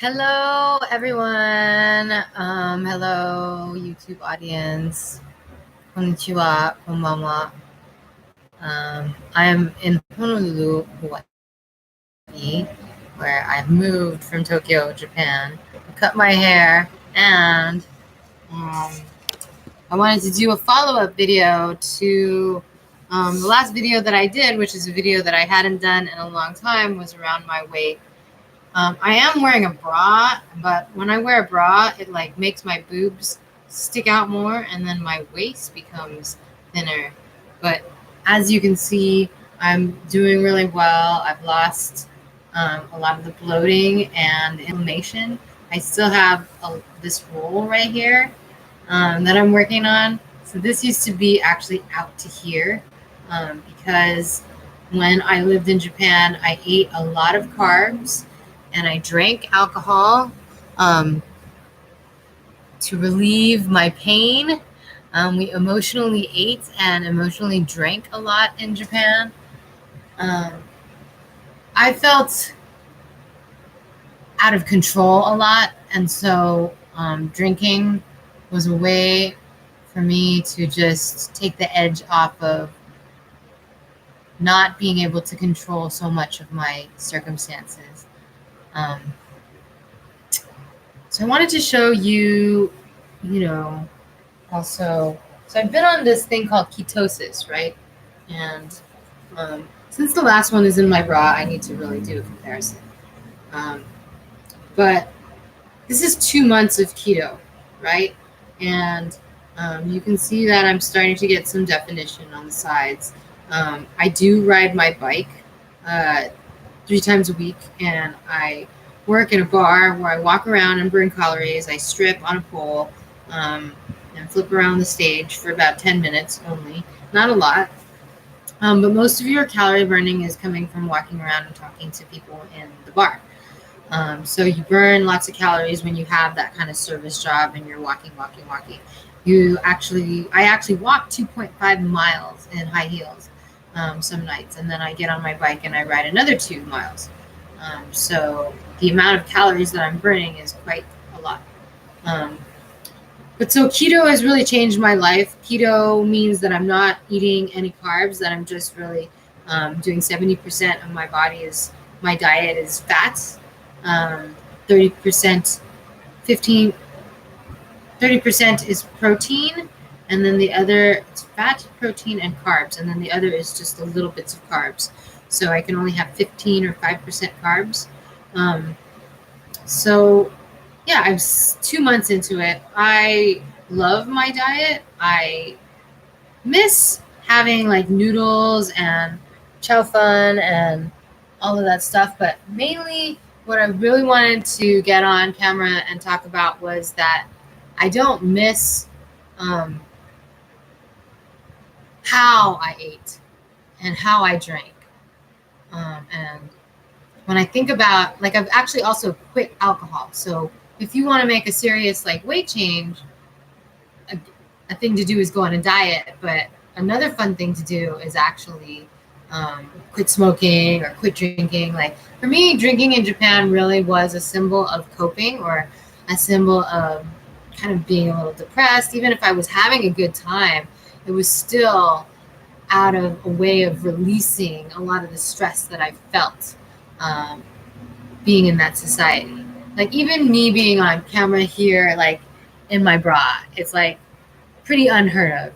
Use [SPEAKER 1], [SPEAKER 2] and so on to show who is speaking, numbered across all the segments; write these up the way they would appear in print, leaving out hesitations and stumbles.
[SPEAKER 1] Hello, everyone. Hello, YouTube audience. Konnichiwa, konbanwa. I am in Honolulu, Hawaii, where I've moved from Tokyo, Japan. I cut my hair, and I wanted to do a follow-up video to the last video that I did, which is a video that I hadn't done in a long time, was around my weight. I am wearing a bra, but when I wear a bra, it like makes my boobs stick out more, and then my waist becomes thinner. But as you can see, I'm doing really well. I've lost a lot of the bloating and inflammation. I still have this roll right here that I'm working on. So this used to be actually out to here because when I lived in Japan, I ate a lot of carbs and I drank alcohol to relieve my pain. We emotionally ate and emotionally drank a lot in Japan. I felt out of control a lot, and so drinking was a way for me to just take the edge off of not being able to control so much of my circumstances. So I wanted to show you, also, so I've been on this thing called ketosis, right? And since the last one is in my bra, I need to really do a comparison. But this is 2 months of keto, right? And you can see that I'm starting to get some definition on the sides. I do ride my bike 3 times a week, and I work in a bar where I walk around and burn calories. I strip on a pole and flip around the stage for about 10 minutes only, not a lot. But most of your calorie burning is coming from walking around and talking to people in the bar. So you burn lots of calories when you have that kind of service job and you're walking. I actually walk 2.5 miles in high heels some nights, and then I get on my bike and I ride another 2 miles. So the amount of calories that I'm burning is quite a lot. But so keto has really changed my life. Keto means that I'm not eating any carbs, that I'm just really doing 70% of my diet is fats, 30% is protein, and then the other, it's fat, protein, and carbs, and then the other is just the little bits of carbs. So I can only have 15 or 5% carbs. So yeah, I'm 2 months into it. I love my diet. I miss having like noodles and chow fun and all of that stuff, but mainly what I really wanted to get on camera and talk about was that I don't miss how I ate and how I drank. And when I think about, like, I've actually also quit alcohol. So if you want to make a serious like weight change, a thing to do is go on a diet. But another fun thing to do is actually quit smoking or quit drinking. Like for me, drinking in Japan really was a symbol of coping, or a symbol of kind of being a little depressed. Even if I was having a good time, it was still out of a way of releasing a lot of the stress that I felt being in that society. Like even me being on camera here, like in my bra, it's like pretty unheard of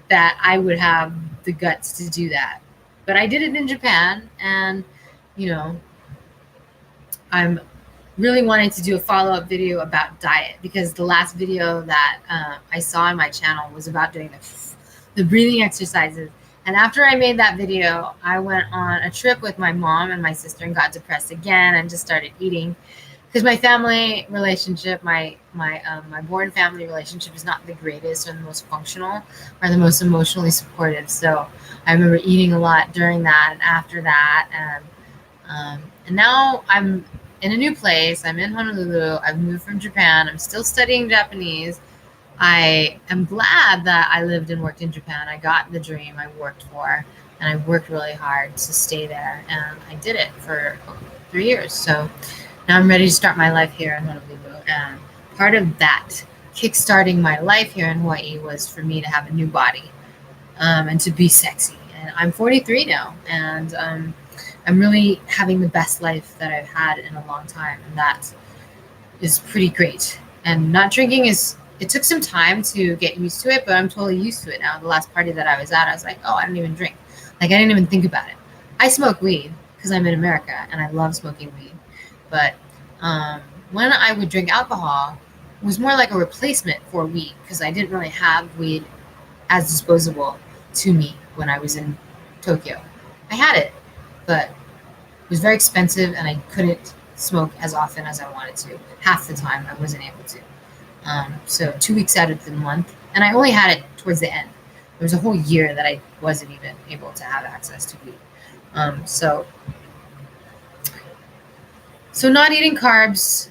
[SPEAKER 1] that I would have the guts to do that. But I did it in Japan, and I'm really wanting to do a follow-up video about diet, because the last video that I saw on my channel was about doing the breathing exercises. And after I made that video, I went on a trip with my mom and my sister and got depressed again and just started eating, because my family relationship, my born family relationship is not the greatest or the most functional or the most emotionally supportive. So I remember eating a lot during that and after that, and now I'm in a new place. I'm in Honolulu. I've moved from Japan. I'm still studying Japanese. I am glad that I lived and worked in Japan. I got the dream I worked for, and I worked really hard to stay there, and I did it for 3 years. So Now I'm ready to start my life here in Honolulu. And part of that kickstarting my life here in Hawaii was for me to have a new body, and to be sexy. And I'm 43 now, and I'm really having the best life that I've had in a long time, and that is pretty great. And not drinking it took some time to get used to it, but I'm totally used to it now. The last party that I was at, I was like, oh, I don't even drink. Like, I didn't even think about it. I smoke weed because I'm in America and I love smoking weed. But when I would drink alcohol, it was more like a replacement for weed because I didn't really have weed as disposable to me when I was in Tokyo. I had it, but it was very expensive and I couldn't smoke as often as I wanted to. Half the time I wasn't able to. So 2 weeks out of the month, and I only had it towards the end. There was a whole year that I wasn't even able to have access to weed. So not eating carbs,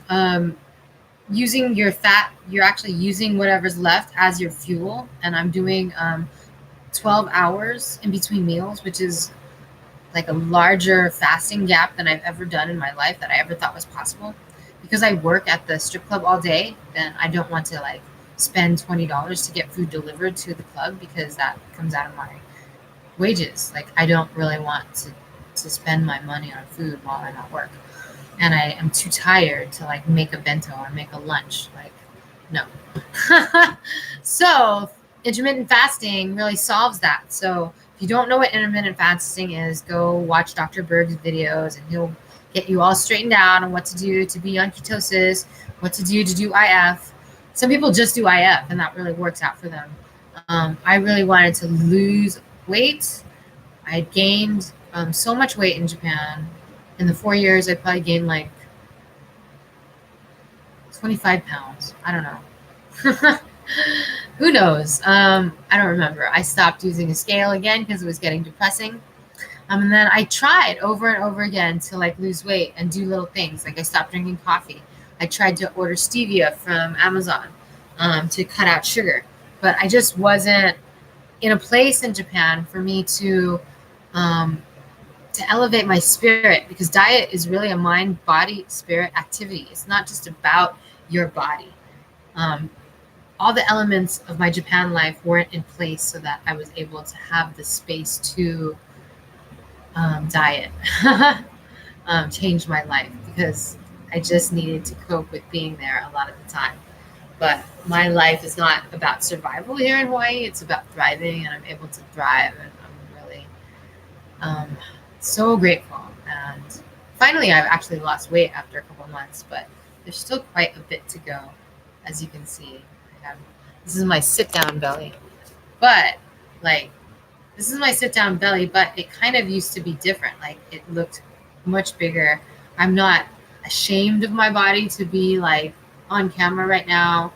[SPEAKER 1] using your fat, you're actually using whatever's left as your fuel. And I'm doing 12 hours in between meals, which is like a larger fasting gap than I've ever done in my life that I ever thought was possible. Because I work at the strip club all day, then I don't want to like spend $20 to get food delivered to the club because that comes out of my wages. Like, I don't really want to spend my money on food while I'm at work. And I am too tired to like make a bento or make a lunch. Like, no. So intermittent fasting really solves that. So if you don't know what intermittent fasting is, go watch Dr. Berg's videos and he'll get you all straightened out on what to do to be on ketosis, what to do IF. Some people just do IF and that really works out for them. I really wanted to lose weight. I gained so much weight in Japan. In the 4 years, I probably gained like 25 pounds. I don't know. Who knows? I don't remember. I stopped using a scale again because it was getting depressing. And then I tried over and over again to like lose weight and do little things. Like, I stopped drinking coffee. I tried to order stevia from Amazon to cut out sugar. But I just wasn't in a place in Japan for me to elevate my spirit, because diet is really a mind, body, spirit activity. It's not just about your body. All the elements of my Japan life weren't in place so that I was able to have the space to diet changed my life, because I just needed to cope with being there a lot of the time. But my life is not about survival here in Hawaii. It's about thriving, and I'm able to thrive, and I'm really so grateful. And finally, I've actually lost weight after a couple of months, but there's still quite a bit to go. As you can see, this is my sit-down belly. But like, this is my sit-down belly, but it kind of used to be different. Like, it looked much bigger. I'm not ashamed of my body to be like on camera right now.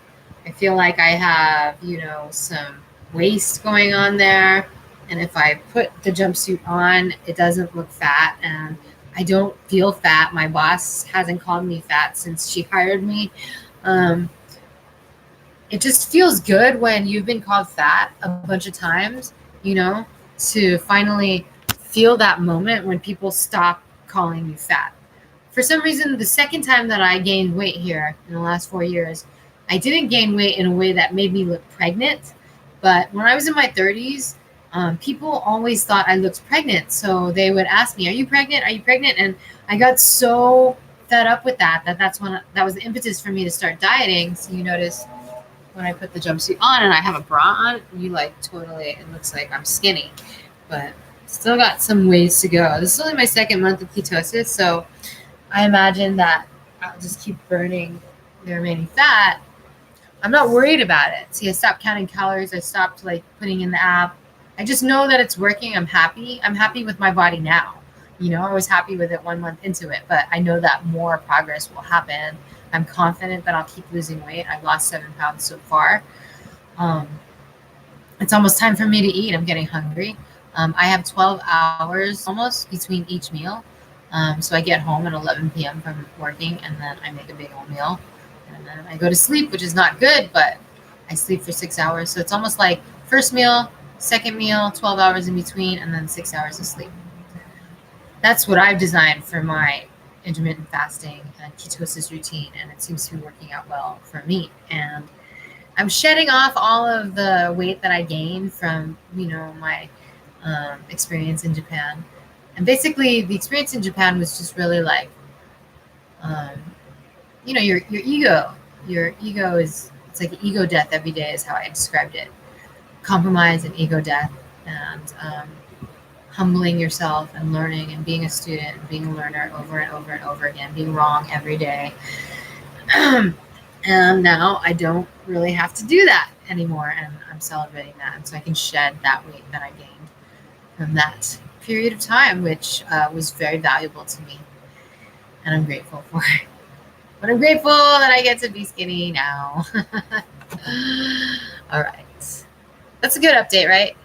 [SPEAKER 1] I feel like I have, some waist going on there. And if I put the jumpsuit on, it doesn't look fat. And I don't feel fat. My boss hasn't called me fat since she hired me. It just feels good when you've been called fat a bunch of times, to finally feel that moment when people stop calling you fat. For some reason, the second time that I gained weight here in the last 4 years, I didn't gain weight in a way that made me look pregnant. But when I was in my 30s, people always thought I looked pregnant. So they would ask me, are you pregnant? Are you pregnant? And I got so fed up with that was the impetus for me to start dieting. So you notice when I put the jumpsuit on and I have a bra on, it looks like I'm skinny, but still got some ways to go. This is only my second month of ketosis, so I imagine that I'll just keep burning the remaining fat. I'm not worried about it. See, I stopped counting calories. I stopped putting in the app. I just know that it's working. I'm happy. I'm happy with my body now. I was happy with it 1 month into it, but I know that more progress will happen. I'm confident that I'll keep losing weight. I've lost 7 pounds so far. It's almost time for me to eat. I'm getting hungry. I have 12 hours almost between each meal. So I get home at 11 p.m. from working, and then I make a big old meal. And then I go to sleep, which is not good, but I sleep for 6 hours. So it's almost like first meal, second meal, 12 hours in between, and then 6 hours of sleep. That's what I've designed for my intermittent fasting and ketosis routine, and it seems to be working out well for me. And I'm shedding off all of the weight that I gained from, my experience in Japan. And basically, the experience in Japan was just really like, your ego. Your ego it's like ego death every day is how I described it. Compromise and ego death, and humbling yourself and learning and being a student and being a learner over and over and over again, being wrong every day. And now I don't really have to do that anymore, and I'm celebrating that. And so I can shed that weight that I gained from that period of time, which was very valuable to me. And I'm grateful for it. But I'm grateful that I get to be skinny now. All right. That's a good update, right?